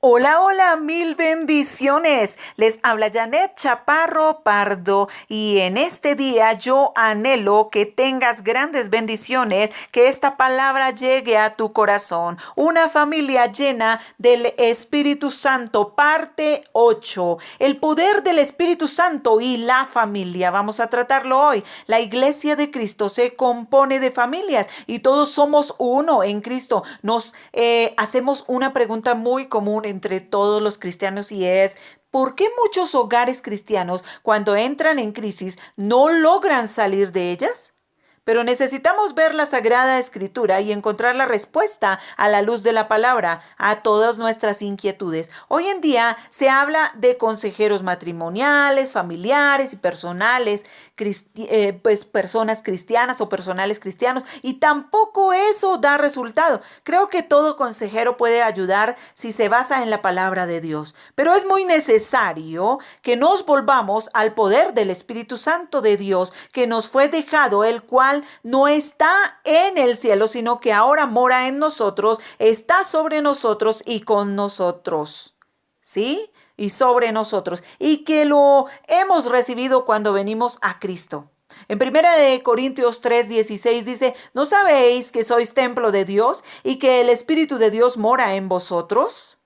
Hola, hola, mil bendiciones. Les habla Janet Chaparro Pardo y en este día yo anhelo que tengas grandes bendiciones, que esta palabra llegue a tu corazón. Una familia llena del Espíritu Santo, parte 8. El poder del Espíritu Santo y la familia. Vamos a tratarlo hoy. La iglesia de Cristo se compone de familias y todos somos uno en Cristo. Nos hacemos una pregunta muy común entre todos los cristianos y es, ¿por qué muchos hogares cristianos cuando entran en crisis no logran salir de ellas? Pero necesitamos ver la Sagrada Escritura y encontrar la respuesta a la luz de la palabra a todas nuestras inquietudes. Hoy en día se habla de consejeros matrimoniales, familiares y personales, pues personas cristianas o personales cristianos, y tampoco eso da resultado. Creo que todo consejero puede ayudar si se basa en la palabra de Dios, pero es muy necesario que nos volvamos al poder del Espíritu Santo de Dios que nos fue dejado, el cual no está en el cielo, sino que ahora mora en nosotros, está sobre nosotros y con nosotros. ¿Sí? Y sobre nosotros. Y que lo hemos recibido cuando venimos a Cristo. En 1 Corintios 3:16 dice, ¿no sabéis que sois templo de Dios y que el Espíritu de Dios mora en vosotros?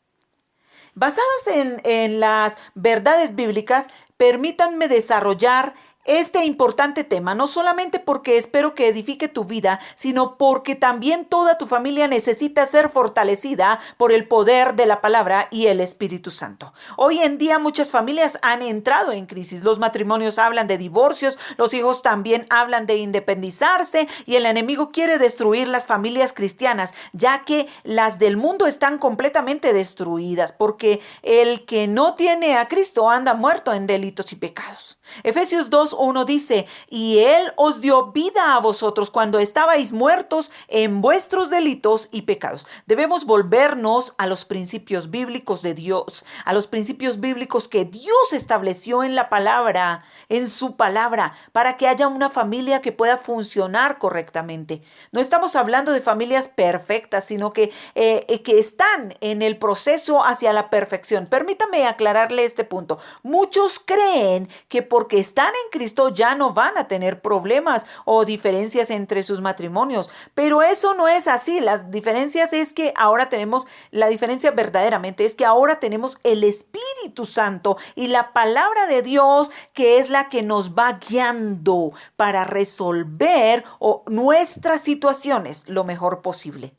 Basados en las verdades bíblicas, permítanme desarrollar este importante tema, no solamente porque espero que edifique tu vida, sino porque también toda tu familia necesita ser fortalecida por el poder de la palabra y el Espíritu Santo. Hoy en día muchas familias han entrado en crisis. Los matrimonios hablan de divorcios, los hijos también hablan de independizarse y el enemigo quiere destruir las familias cristianas, ya que las del mundo están completamente destruidas, porque el que no tiene a Cristo anda muerto en delitos y pecados. Efesios 2:1 dice, y Él os dio vida a vosotros cuando estabais muertos en vuestros delitos y pecados. Debemos volvernos a los principios bíblicos de Dios, a los principios bíblicos que Dios estableció en la palabra, en su palabra, para que haya una familia que pueda funcionar correctamente. No estamos hablando de familias perfectas, sino que están en el proceso hacia la perfección. Permítame aclararle este punto. Muchos creen que porque están en Cristo ya no van a tener problemas o diferencias entre sus matrimonios, pero eso no es así. Las diferencias es que ahora tenemos, la diferencia verdaderamente es que ahora tenemos el Espíritu Santo y la palabra de Dios, que es la que nos va guiando para resolver nuestras situaciones lo mejor posible.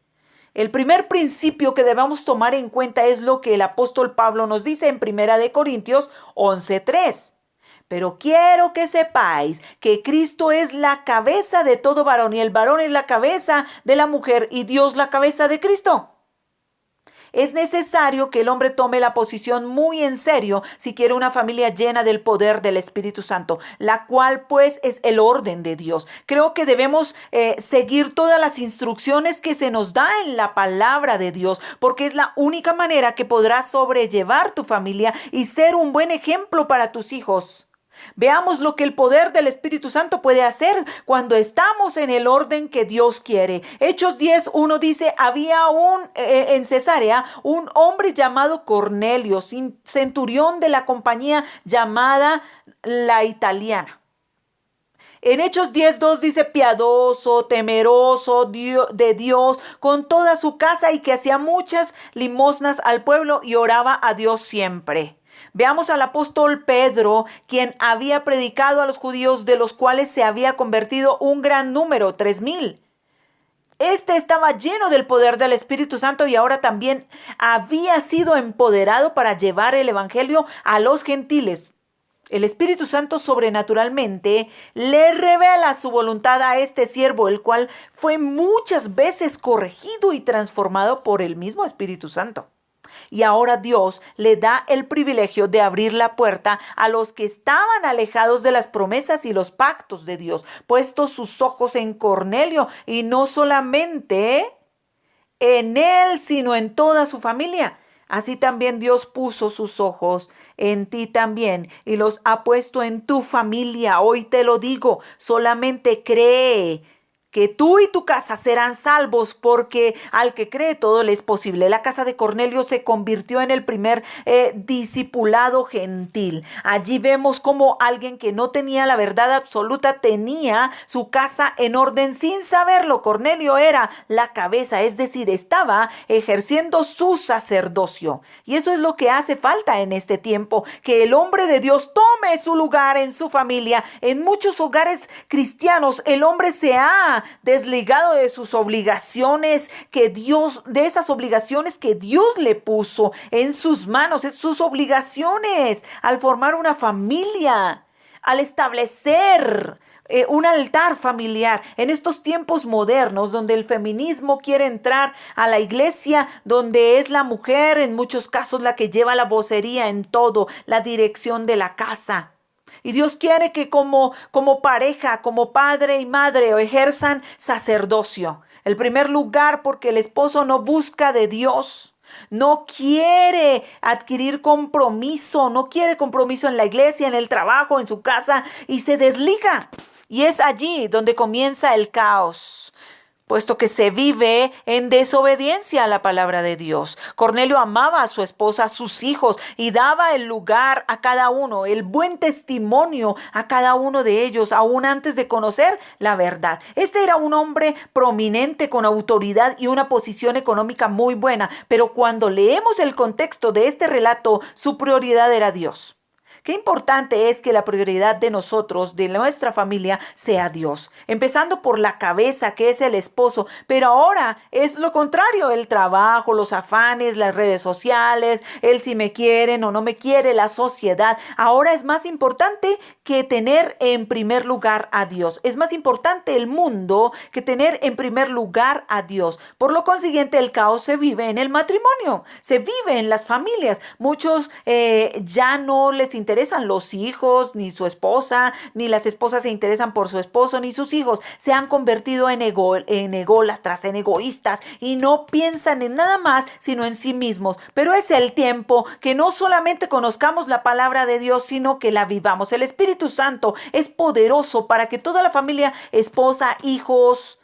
El primer principio que debemos tomar en cuenta es lo que el apóstol Pablo nos dice en 1 Corintios 11:3. Pero quiero que sepáis que Cristo es la cabeza de todo varón y el varón es la cabeza de la mujer y Dios la cabeza de Cristo. Es necesario que el hombre tome la posición muy en serio si quiere una familia llena del poder del Espíritu Santo, la cual pues es el orden de Dios. Creo que debemos seguir todas las instrucciones que se nos da en la palabra de Dios, porque es la única manera que podrás sobrellevar tu familia y ser un buen ejemplo para tus hijos. Veamos lo que el poder del Espíritu Santo puede hacer cuando estamos en el orden que Dios quiere. Hechos 10:1 dice, había en Cesarea un hombre llamado Cornelio, centurión de la compañía llamada la Italiana. En Hechos 10:2 dice, piadoso, temeroso de Dios con toda su casa y que hacía muchas limosnas al pueblo y oraba a Dios siempre. Veamos al apóstol Pedro, quien había predicado a los judíos, de los cuales se había convertido un gran número, 3,000. Este estaba lleno del poder del Espíritu Santo y ahora también había sido empoderado para llevar el evangelio a los gentiles. El Espíritu Santo sobrenaturalmente le revela su voluntad a este siervo, el cual fue muchas veces corregido y transformado por el mismo Espíritu Santo. Y ahora Dios le da el privilegio de abrir la puerta a los que estaban alejados de las promesas y los pactos de Dios, puestos sus ojos en Cornelio y no solamente en él, sino en toda su familia. Así también Dios puso sus ojos en ti también y los ha puesto en tu familia. Hoy te lo digo, solamente cree que tú y tu casa serán salvos, porque al que cree todo le es posible. La casa de Cornelio se convirtió en el primer discipulado gentil. Allí vemos cómo alguien que no tenía la verdad absoluta tenía su casa en orden sin saberlo. Cornelio era la cabeza, es decir, estaba ejerciendo su sacerdocio. Y eso es lo que hace falta en este tiempo, que el hombre de Dios tome su lugar en su familia. En muchos hogares cristianos, el hombre se ha desligado de sus obligaciones de esas obligaciones que Dios le puso en sus manos, es sus obligaciones al formar una familia, al establecer un altar familiar. En estos tiempos modernos donde el feminismo quiere entrar a la iglesia, donde es la mujer en muchos casos la que lleva la vocería en todo, la dirección de la casa. Y Dios quiere que como pareja, como padre y madre, ejerzan sacerdocio. El primer lugar, porque el esposo no busca de Dios. No quiere adquirir compromiso, no quiere compromiso en la iglesia, en el trabajo, en su casa, y se desliga. Y es allí donde comienza el caos, puesto que se vive en desobediencia a la palabra de Dios. Cornelio amaba a su esposa, a sus hijos, y daba el lugar a cada uno, el buen testimonio a cada uno de ellos, aún antes de conocer la verdad. Este era un hombre prominente, con autoridad y una posición económica muy buena, pero cuando leemos el contexto de este relato, su prioridad era Dios. Qué importante es que la prioridad de nosotros, de nuestra familia, sea Dios. Empezando por la cabeza, que es el esposo. Pero ahora es lo contrario: el trabajo, los afanes, las redes sociales, el si me quieren o no me quiere, la sociedad. Ahora es más importante que tener en primer lugar a Dios. Es más importante el mundo que tener en primer lugar a Dios. Por lo consiguiente, el caos se vive en el matrimonio, se vive en las familias. Muchos ya no les interesan los hijos, ni su esposa, ni las esposas se interesan por su esposo, ni sus hijos. Se han convertido en ególatras, en egoístas, y no piensan en nada más sino en sí mismos. Pero es el tiempo que no solamente conozcamos la palabra de Dios, sino que la vivamos. El Espíritu Santo es poderoso para que toda la familia, esposa, hijos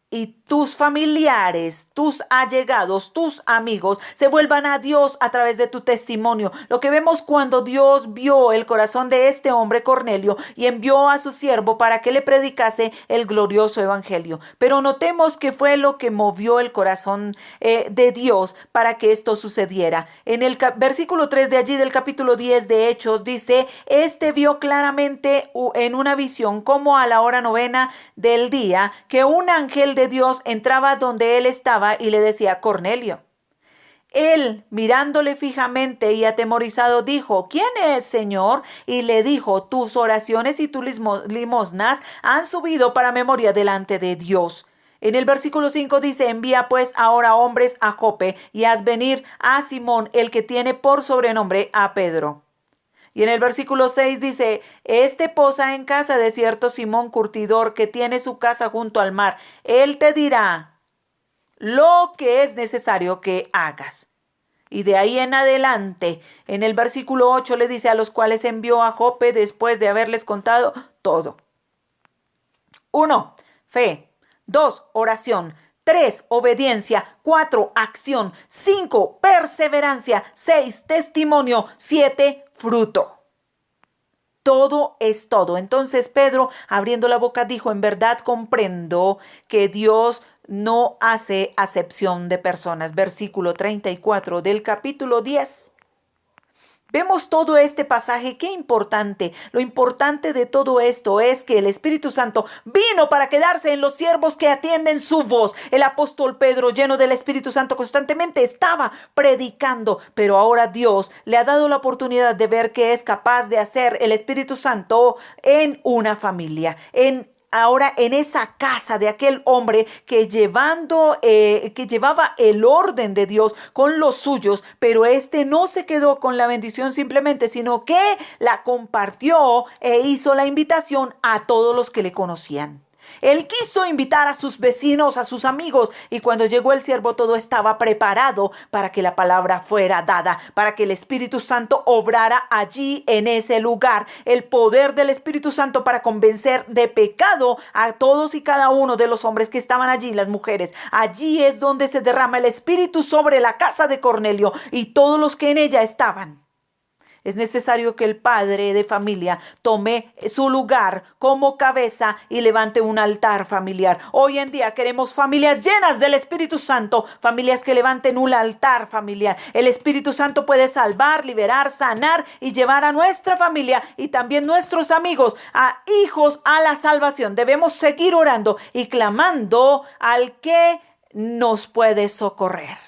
y tus familiares, tus allegados, tus amigos, se vuelvan a Dios a través de tu testimonio. Lo que vemos cuando Dios vio el corazón de este hombre Cornelio y envió a su siervo para que le predicase el glorioso evangelio. Pero notemos que fue lo que movió el corazón de Dios para que esto sucediera. En el versículo 3 de allí del capítulo 10 de Hechos dice: este vio claramente en una visión, como a la hora 9 del día, que un ángel de Dios entraba donde él estaba y le decía: Cornelio. Él, mirándole fijamente y atemorizado, dijo: ¿quién es, Señor? Y le dijo: tus oraciones y tus limosnas han subido para memoria delante de Dios. En el versículo 5 dice: envía pues ahora hombres a Jope y haz venir a Simón, el que tiene por sobrenombre a Pedro. Y en el versículo 6 dice: este posa en casa de cierto Simón curtidor, que tiene su casa junto al mar. Él te dirá lo que es necesario que hagas. Y de ahí en adelante, en el versículo 8 le dice: a los cuales envió a Jope después de haberles contado todo. 1. Fe. 2. Oración. 3. Obediencia. 4. Acción. 5. Perseverancia. 6. Testimonio. 7. Fruto. Todo es todo. Entonces Pedro, abriendo la boca, dijo: en verdad comprendo que Dios no hace acepción de personas. Versículo 34 del capítulo 10. Vemos todo este pasaje. Qué importante. Lo importante de todo esto es que el Espíritu Santo vino para quedarse en los siervos que atienden su voz. El apóstol Pedro, lleno del Espíritu Santo, constantemente estaba predicando, pero ahora Dios le ha dado la oportunidad de ver qué es capaz de hacer el Espíritu Santo en una familia, ahora en esa casa de aquel hombre que llevaba el orden de Dios con los suyos, pero este no se quedó con la bendición simplemente, sino que la compartió e hizo la invitación a todos los que le conocían. Él quiso invitar a sus vecinos, a sus amigos, y cuando llegó el siervo todo estaba preparado para que la palabra fuera dada, para que el Espíritu Santo obrara allí en ese lugar. El poder del Espíritu Santo para convencer de pecado a todos y cada uno de los hombres que estaban allí, las mujeres. Allí es donde se derrama el Espíritu sobre la casa de Cornelio y todos los que en ella estaban. Es necesario que el padre de familia tome su lugar como cabeza y levante un altar familiar. Hoy en día queremos familias llenas del Espíritu Santo, familias que levanten un altar familiar. El Espíritu Santo puede salvar, liberar, sanar y llevar a nuestra familia y también nuestros amigos, a hijos, a la salvación. Debemos seguir orando y clamando al que nos puede socorrer.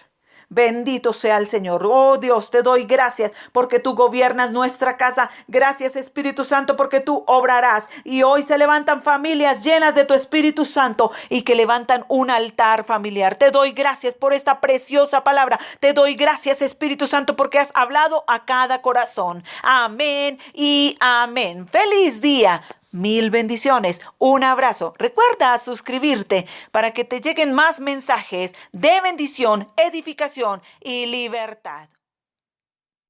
Bendito sea el Señor. Oh Dios, te doy gracias porque tú gobiernas nuestra casa. Gracias Espíritu Santo porque tú obrarás. Y hoy se levantan familias llenas de tu Espíritu Santo y que levantan un altar familiar. Te doy gracias por esta preciosa palabra. Te doy gracias Espíritu Santo porque has hablado a cada corazón. Amén y amén. Feliz día. Mil bendiciones, un abrazo. Recuerda suscribirte para que te lleguen más mensajes de bendición, edificación y libertad.